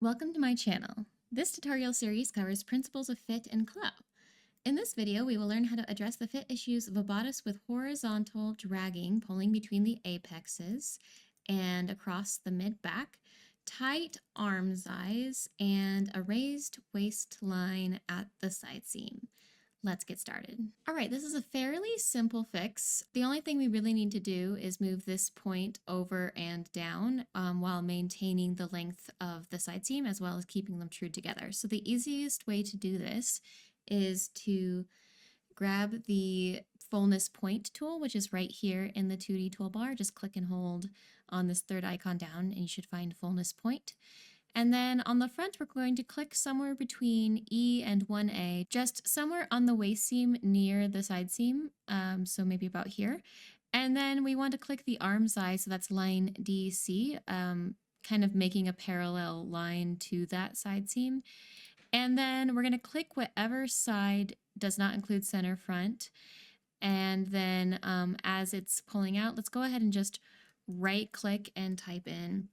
Welcome to my channel. This tutorial series covers principles of fit and CLO. In this video, we will learn how to address the fit issues of a bodice with horizontal dragging pulling between the apexes and across the mid-back, tight armscyes, and a raised waistline at the side seam. Let's get started. All right, this is a fairly simple fix. The only thing we really need to do is move this point over and down while maintaining the length of the side seam as well as keeping them true together. So the easiest way to do this is to grab the fullness point tool, which is right here in the 2D toolbar. Just click and hold on this third icon down and you should find fullness point. And then on the front, we're going to click somewhere between E and 1A, just somewhere on the waist seam near the side seam, so maybe about here. And then we want to click the armscye, so that's line DC, kind of making a parallel line to that side seam. And then we're going to click whatever side does not include center front. And then as it's pulling out, let's go ahead and just right click and type in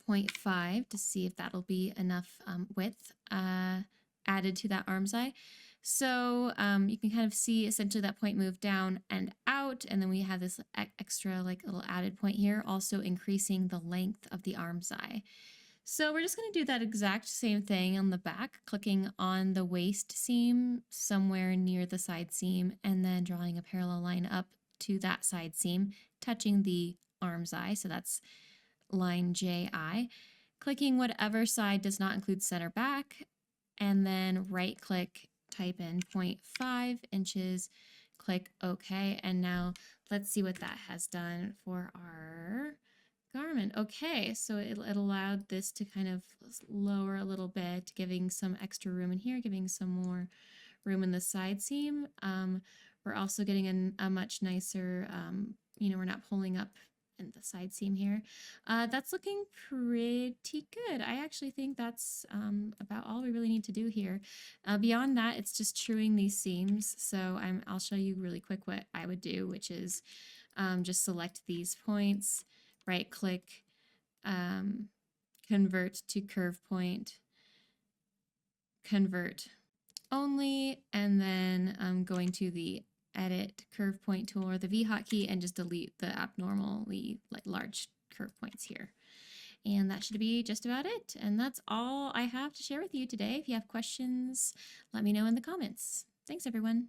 0.5 to see if that'll be enough width added to that armscye. So you can kind of see essentially that point move down and out, and then we have this extra like little added point here, also increasing the length of the armscye. So we're just going to do that exact same thing on the back, clicking on the waist seam somewhere near the side seam, and then drawing a parallel line up to that side seam, touching the armscye. So that's line JI, clicking whatever side does not include center back, and then right click, type in 0.5 inches, click OK. And now let's see what that has done for our garment. Okay, so it allowed this to kind of lower a little bit, giving some extra room in here, giving some more room in the side seam. We're also getting a much nicer, we're not pulling up in the side seam here. That's looking pretty good. I actually think that's about all we really need to do here. Beyond that, it's just truing these seams. So I'll show you really quick what I would do, which is just select these points, right click, convert to curve point, convert only, and then going to the edit curve point tool or the V hotkey and just delete the abnormally large curve points here. And that should be just about it. And that's all I have to share with you today. If you have questions, let me know in the comments. Thanks, everyone.